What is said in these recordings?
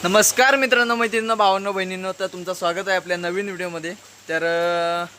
नमस्कार मित्रांनो, मैत्रिणींनो, भावांनो, बहिणींनो, तर तुमचं स्वागत आहे आपल्या नवीन व्हिडिओमध्ये. तर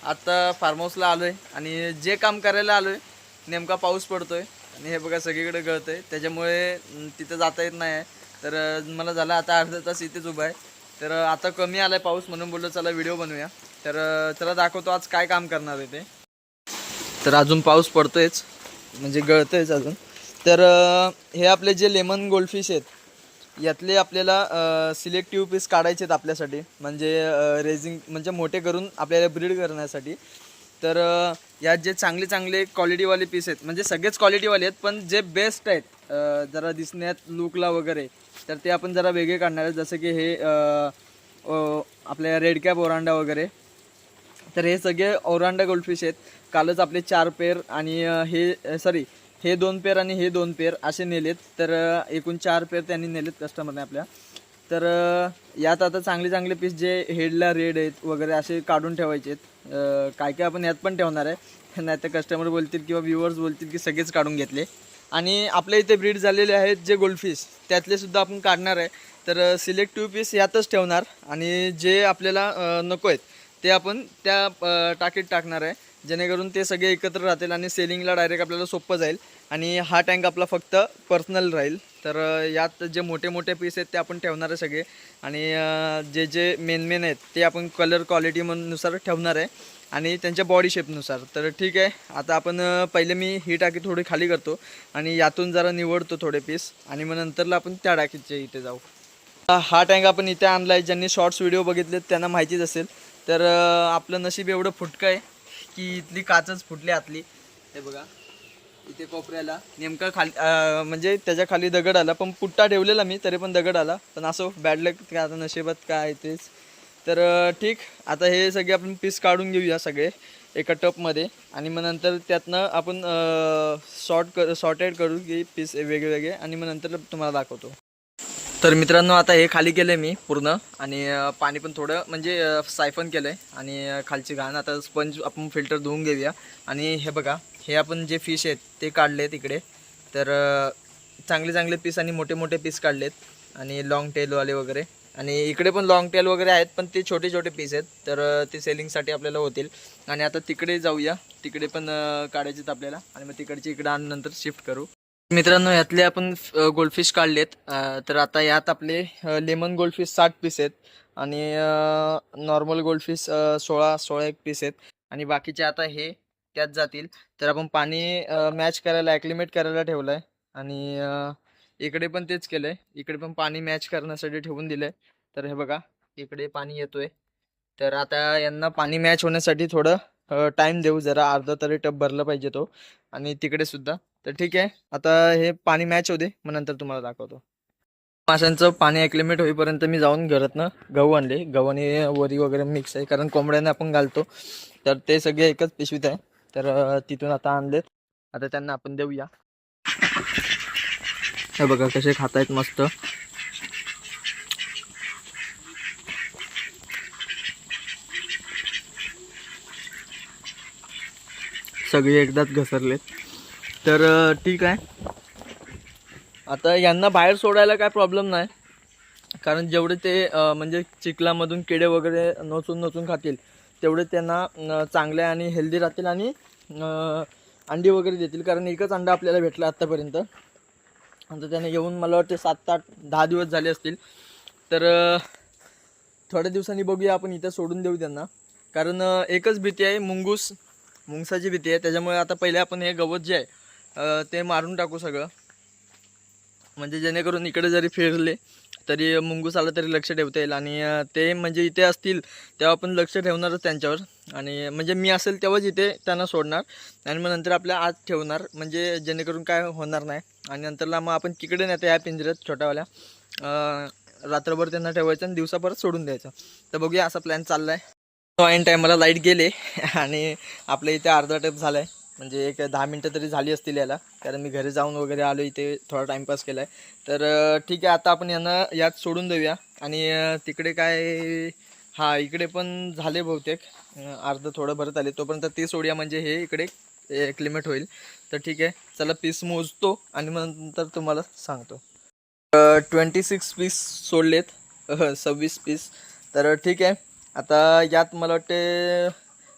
आता फार्म हाऊसला आलो आहे आणि जे काम करायला आलो आहे नेमका पाऊस पडतो आहे आणि हे बघा सगळीकडे गळतं आहे, त्याच्यामुळे तिथं जाता येत नाही आहे. तर मला झालं आता अर्धा तास इथेच उभा आहे. तर आता कमी आला आहे पाऊस, म्हणून बोललो चला व्हिडिओ बनवूया. तर चला दाखवतो आज काय काम करणार आहे ते. तर अजून पाऊस पडतोयच, म्हणजे गळतंयच अजून. तर हे आपले जे लेमन गोल्डफिश आहेत यातले आपल्याला सिलेक्टिव्ह पीस काढायचे आहेत आपल्यासाठी, म्हणजे रेझिंग म्हणजे मोठे करून आपल्याला ब्रीड करण्यासाठी. तर यात जे चांगले चांगले क्वालिटीवाले पीस आहेत, म्हणजे सगळेच क्वालिटीवाले आहेत, पण जे बेस्ट आहेत जरा दिसण्यात लुकला वगैरे, तर ते आपण जरा वेगळे काढणार आहेत. जसं की हे आपल्या रेड कॅप ओरांडा वगैरे. तर हे सगळे ओरांडा गोल्डफिश आहेत. कालच आपले 4 पेअर आणि हे 2 पेअर आणि हे 2 पेअर असे नेलेत. तर एकूण 4 पेअर त्यांनी नेलेत कस्टमरने आपल्या. तर यात आता चांगले चांगले पीस जे हेडला रेड आहेत वगैरे असे काढून ठेवायचे आहेत. काय काय आपण यात पण ठेवणार आहे, नाही तर कस्टमर बोलतील किंवा व्ह्युअर्स बोलतील की सगळेच काढून घेतले. आणि आपल्या इथे ब्रीड झालेले आहेत जे गोल्डफिश, त्यातले सुद्धा आपण काढणार आहे. तर सिलेक्टिव्ह पीस यातच ठेवणार आणि जे आपल्याला नको आहेत ते आपण त्या टाकीत टाकणार आहे, जेणेकरून ते सगळे एकत्र राहतील आणि सेलिंगला डायरेक्ट आपल्याला सोपं जाईल. आणि हा टँक आपला फक्त पर्सनल राहील. तर यात जे मोठे मोठे पीस आहेत ते आपण ठेवणार आहे सगळे. आणि जे जे मेन आहेत ते आपण कलर क्वालिटीनुसार ठेवणार आहे आणि त्यांच्या बॉडी शेपनुसार. तर ठीक आहे, आता आपण पहिले मी ही टाकी थोडी खाली करतो आणि यातून जरा निवडतो थोडे पीस, आणि मग नंतरला आपण त्या टाकीच्या इथे जाऊ. हा टँक आपण इथे आणला आहे. ज्यांनी शॉर्ट्स व्हिडिओ बघितलेत त्यांना माहितीच असेल. तर आपलं नशीब एवढं फुटकं आहे की इथली काचच फुटली आतली. हे बघा इथे कोपऱ्याला नेमका खाली, म्हणजे त्याच्या खाली दगड आला, पण पुट्टा ठेवलेला मी तरी पण दगड आला. पण असो, बॅड लक, काय आता नशिबात काय आहे तेच. तर ठीक, आता हे सगळे आपण पीस काढून घेऊया सगळे एका टपमध्ये, आणि मग नंतर त्यातनं आपण सॉर्टेड करू की पीस वेगवेगळे, आणि मग नंतर तुम्हाला दाखवतो. तर मित्रांनो, आता हे खाली केलं आहे मी पूर्ण, आणि पाणी पण थोडं म्हणजे सायफन केलं आहे, आणि खालची घाण आता स्पंज आपण फिल्टर धुवून घेऊया. आणि हे बघा, हे आपण जे फिश आहेत ते काढले आहेत इकडे. तर चांगले चांगले पीस आणि मोठे मोठे पीस काढलेत, आणि लॉंग टेलवाले वगैरे. आणि इकडे पण लॉंग टेल वगैरे आहेत, पण ते छोटे छोटे पीस आहेत, तर ते सेलिंगसाठी आपल्याला होतील. आणि आता तिकडे जाऊया, तिकडे पण काढायचे आहेत आपल्याला, आणि मग तिकडचे इकडे आणून नंतर शिफ्ट करू. मित्रांनो, यातले आपण गोल्डफिश काढलेत. तर आता यात आपले लेमन गोल्डफिश 60 पीस आहेत, आणि नॉर्मल गोल्डफिश 16 एक पीस आहेत, आणि बाकीचे आता हे त्यात जातील. तर आपण पाणी मॅच करायला, ॲक्लिमेट करायला ठेवलं आहे. आणि इकडे पण तेच केलं आहे, इकडे पण पाणी मॅच करण्यासाठी ठेवून दिलं आहे. तर हे बघा, इकडे पाणी येतोय. तर आता यांना पाणी मॅच होण्यासाठी थोडं टाईम देऊ, जरा अर्धा तरी टब भरला पाहिजे तो, आणि तिकडे सुद्धा. तर ठीक आहे, आता हे पाणी मॅच होते, मग नंतर तुम्हाला दाखवतो. माशांचं पाणी ॲक्लिमेट होईपर्यंत मी जाऊन घरातनं गहू आणले. गहू आणि वरी वगैरे मिक्स आहे, कारण कोंबड्यांना आपण घालतो. तर ते सगळे एकच पिशवीत आहे. तर तिथून आता आणलेत, आता त्यांना आपण देऊया. हे बघा कसे खातायत मस्त. सगळे एकदाच घसरलेत. तर ठीक आहे, आता यांना बाहेर सोडायला काय प्रॉब्लेम नाही, कारण जेवढे ते म्हणजे चिखलामधून किडे वगैरे नोचून नोचून खातील, तेवढे त्यांना चांगले आणि हेल्दी राहतील, आणि अंडी वगैरे देतील. कारण एकच अंडा आपल्याला भेटला आत्तापर्यंत. आता त्याने येऊन मला वाटते 7, 8, 10 दिवस झाले असतील. तर थोड्या दिवसांनी बघूया, आपण इथं सोडून देऊ त्यांना. कारण एकच भीती आहे, मुंगसाची भीती आहे. त्याच्यामुळे आता पहिले आपण हे गवत जे आहे ते मारून टाकू सगळं, म्हणजे जेणेकरून इकडे जरी फिरले तरी मुंगूस आला तरी लक्ष ठेवता येईल. आणि ते म्हणजे इथे असतील तेव्हा आपण लक्ष ठेवणारच त्यांच्यावर, आणि म्हणजे मी असेल तेव्हाच इथे त्यांना सोडणार, आणि मग नंतर आपल्या आत ठेवणार, म्हणजे जेणेकरून काय होणार नाही. आणि नंतरला मग आपण तिकडे नेतो या पिंजऱ्यात छोट्यावाल्या, रात्रभर त्यांना ठेवायचं आणि दिवसा परत सोडून द्यायचं. तर बघूया, असा प्लॅन चालला आहे. ऐन टायमाला लाईट गेले आणि आपल्या इथे अर्धा टप झाला आहे, म्हणजे एक 10 मिनटं तरी झाली असतील याला, कारण मी घरी जाऊन वगैरे आलो, इथे थोडा टाईमपास केला आहे. तर ठीक आहे, आता आपण यांना यात सोडून देऊया. आणि तिकडे काय, हां इकडे पण झाले बहुतेक, अर्धं थोडं भरत आले, तोपर्यंत ते सोडूया, म्हणजे हे इकडे क्लिमेट होईल. तर ठीक आहे, चला पीस मोजतो आणि मग नंतर तुम्हाला सांगतो. 26 पीस सोडलेत, 26 पीस. तर ठीक आहे. आता यात मला वाटते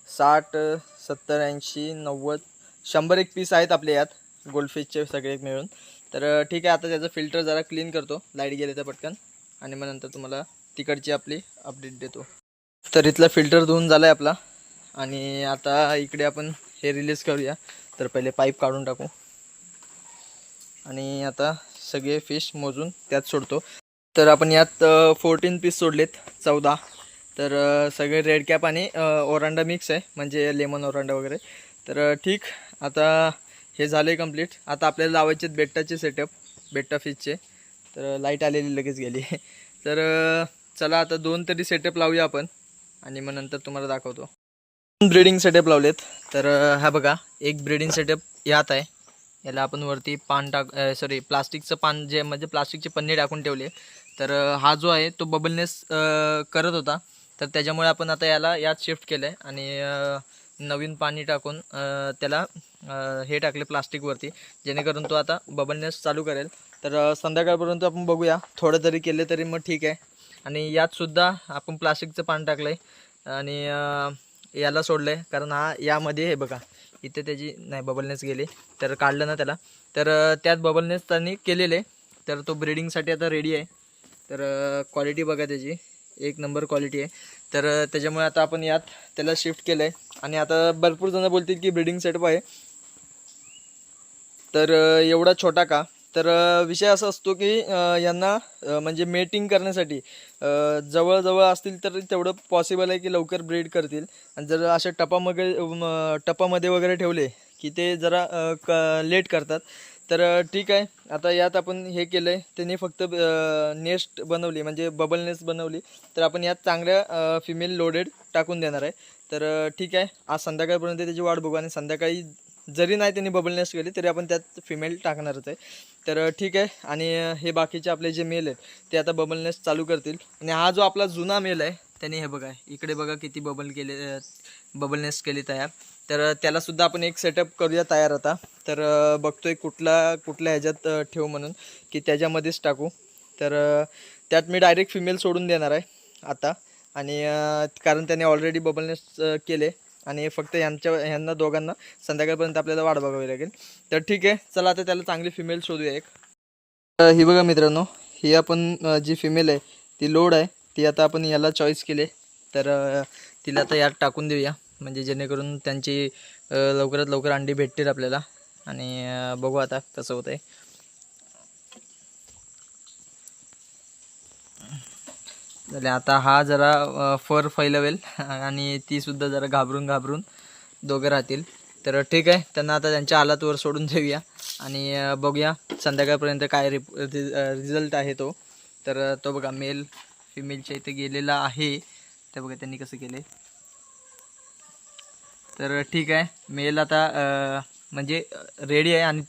60 70 80 90 100 पीस आहेत आपले यात गोल्डफिशचे सगळे मिळून. तर ठीक आहे. आता त्याचं फिल्टर जरा क्लीन करतो, लाईट गेले तर पटकन, आणि मग नंतर तुम्हाला तिकडची आपली अपडेट देतो. तर इथला फिल्टर धुवून झाला आहे आपला, आणि आता इकडे आपण हे रिलीज करूया. तर पहिले पाईप काढून टाकू, आणि आता सगळे फिश मोजून त्यात सोडतो. तर आपण यात 14 पीस सोडलेत, 14. तर सगळे रेड कॅप आणि ओरांडा मिक्स आहे, म्हणजे लेमन ओरांडा वगैरे. तर ठीक, आता हे झाले कंप्लीट. आता आपल्याला लावायचे बेट्टाचे सेटअप, बेट्टा फिशचे. तर लाईट आलेली लगेच गेली. तर चला आता 2 तरी सेटअप लावूया आपण, आणि मग नंतर तुम्हाला दाखवतो. 2 ब्रीडिंग सेटअप लावलेत. तर हा बघा, एक ब्रीडिंग सेटअप यात आहे. याला आपण वरती पान प्लास्टिकचं पान, जे म्हणजे प्लास्टिकचे पन्नी टाकून ठेवले. तर हा जो आहे तो बबलनेस करत होता, तर त्याच्यामुळे आपण आता याला यात शिफ्ट केलं आहे, आणि नवीन पाणी टाकून त्याला हे टाकले प्लास्टिकवरती, जेणेकरून तो आता बबलनेस चालू करेल. तर संध्याकाळपर्यंत आपण बघूया, थोडं जरी केले तरी मग ठीक आहे. आणि यातसुद्धा आपण प्लास्टिकचं पान टाकलं आहे, आणि याला सोडलं आहे, कारण हा यामध्ये हे बघा इथे त्याची नाही बबलनेस गेले, तर काढलं ना त्याला. तर त्यात बबलनेस त्यांनी केलेले. तर तो ब्रीडिंगसाठी आता रेडी आहे. तर क्वालिटी बघा त्याची, 1 नंबर क्वालिटी आहे. तर त्याच्यामुळे आता आपण यात त्याला शिफ्ट केलं आहे. आणि आता भरपूर जण बोलतील की ब्रीडिंग सेटअप आहे, तर एवढा छोटा का. तर विषय असा असतो की यांना म्हणजे मेटिंग करण्यासाठी जवळजवळ असतील तर तेवढं पॉसिबल आहे की लवकर ब्रीड करतील. आणि जर अशा टपामध्ये वगैरे ठेवले की ते जरा लेट करतात. तर ठीक आहे. आता यात आपण हे केलं आहे, त्यांनी फक्त नेस्ट बनवली, म्हणजे बबल नेस्ट बनवली. तर आपण यात चांगल्या फिमेल लोडेड टाकून देणार आहे. तर ठीक आहे, आज संध्याकाळपर्यंत त्याची वाट बघू, आणि संध्याकाळी जरी नाही त्यांनी बबल नेस्ट केली तरी आपण त्यात फिमेल टाकणारच आहे. तर ठीक आहे. आणि हे बाकीचे आपले जे मेल आहेत ते आता बबल नेस्ट चालू करतील. आणि हा जो आपला जुना मेल आहे त्याने हे बघा इकडे बघा किती बबल नेस्ट केली तयार. तर त्यालासुद्धा आपण एक सेटअप करूया तयार आता. तर बघतोय कुठल्या ह्याच्यात ठेवू म्हणून, की त्याच्यामध्येच टाकू. तर त्यात मी डायरेक्ट फिमेल सोडून देणार आहे आता. आणि कारण त्याने ऑलरेडी बबल नेस्ट केले, आणि फक्त ह्यांना दोघांना संध्याकाळपर्यंत आपल्याला वाट बघावी लागेल. तर ठीक आहे, चला आता त्याला चांगली फिमेल शोधूया एक. ही बघा मित्रांनो, ही आपण जी फिमेल आहे ती लोड आहे, ती आता आपण याला चॉईस केले. तर तिला आता यात टाकून देऊया, म्हणजे जेणेकरून त्यांची लवकरात लवकर अंडी भेटतील आपल्याला. आणि बघू आता कसं होतं आहे. आता हा जरा फर फैलवेल, आणि तीसुद्धा जरा घाबरून दोघं राहतील. तर ठीक आहे, त्यांना आता त्यांच्या हालातवर सोडून देऊया, आणि बघूया संध्याकाळपर्यंत काय रिझल्ट आहे तो. तर तो बघा मेल फिमेलच्या इथे गेलेला आहे. तर बघा त्यांनी कसं केलं. तर ठीक आहे, मेल आता म्हणजे रेडी आहे, आणि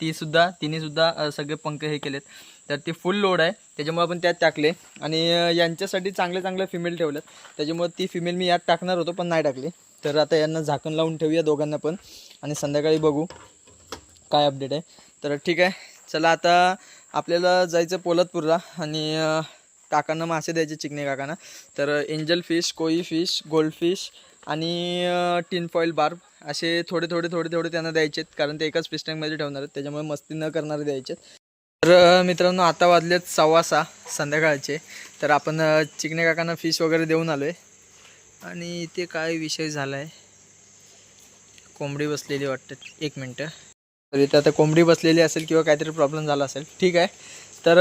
तिनेसुद्धा सगळे पंख हे केलेत. तर ती फुल लोड आहे, त्याच्यामुळे आपण त्यात टाकले. आणि यांच्यासाठी चांगले फिमेल ठेवलेत, त्याच्यामुळे ती फिमेल मी यात टाकणार होतो पण नाही टाकली. तर आता यांना झाकण लावून ठेवूया दोघांना पण, आणि संध्याकाळी बघू काय अपडेट आहे. तर ठीक आहे, चला आता आपल्याला जायचं पोलादपूरला, आणि काकांना मासे द्यायचे, चिकणे काकांना. तर एंजल फिश, कोई फिश, गोल्ड फिश आणि टिन फॉईल बार्ब असे थोडे त्यांना द्यायचेत, कारण ते एकाच फिश टँकमध्ये ठेवणार आहेत, त्याच्यामुळे मस्ती न करणारे द्यायचेत. तर मित्रांनो, आता वाजलेत 6:15 संध्याकाळचे. तर आपण चिकणे काकांना फिश वगैरे देऊन आलो आहे. आणि इथे काय विषय झाला आहे, कोंबडी बसलेली वाटतं, 1 मिनटं. तर इथे आता कोंबडी बसलेली असेल किंवा काहीतरी प्रॉब्लेम झाला असेल. ठीक आहे, तर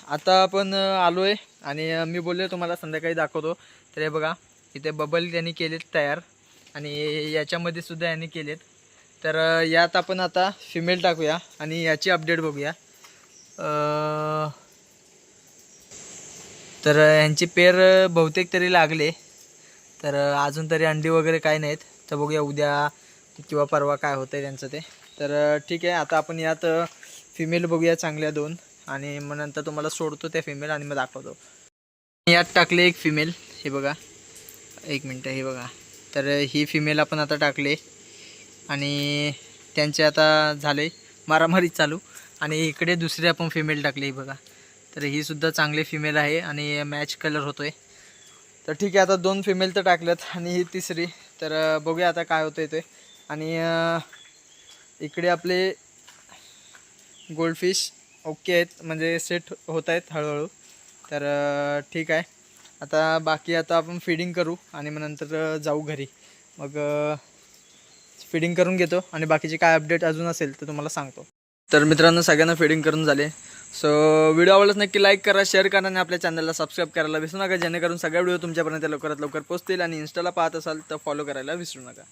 आता आपण आलो आहे, आणि मी बोललो तुम्हाला संध्याकाळी दाखवतो. तर हे बघा इथे बबल त्यांनी केलेत तयार, आणि याच्यामध्ये सुद्धा यांनी केलेत. तर यात आपण आता फिमेल टाकूया, आणि याची अपडेट बघूया. तर यांची पेर बहुतेक तरी लागले. तर अजून तरी अंडी वगैरे काय नाहीत. तर बघूया उद्या किंवा परवा काय होतं आहे त्यांचं ते. तर ठीक आहे, आता आपण यात फिमेल बघूया चांगल्या 2, आणि मग नंतर तुम्हाला सोडतो त्या फिमेल, आणि मग दाखवतो. यात टाकले एक फिमेल, हे बघा 1 मिनटं, हे बघा. तर ही फिमेल आपण आता टाकले, आणि त्यांचे आता झाले मारामारी चालू. आणि इकडे दुसरे आपण फिमेल टाकले, हे बघा. तर ही सुद्धा चांगली फिमेल आहे आणि मॅच कलर होतोय. तर ठीक आहे, आता 2 फिमेल तर टाकल्यात आणि ही तिसरी. तर बघूया आता काय होतंय ते. आणि इकडे आपले गोल्डफिश ओके आहेत, म्हणजे सेट होत आहेत हळूहळू. तर ठीक आहे, आता बाकी आता आपण फिडिंग करू आणि मग नंतर जाऊ घरी. मग फिडिंग करून घेतो आणि बाकीचे काय अपडेट अजून असेल तर तुम्हाला सांगतो. तर मित्रांनो, सगळ्यांना फिडिंग करून झाले. सो व्हिडिओ आवडल्यास नक्की लाईक करा, शेअर करा आणि आपल्या चॅनलला सबस्क्राईब करायला विसरू नका, जेणेकरून सगळ्या व्हिडिओ तुमच्यापर्यंत लवकरात लवकर पोहोचतील. आणि इंस्टाला पाहत असाल तर फॉलो करायला विसरू नका.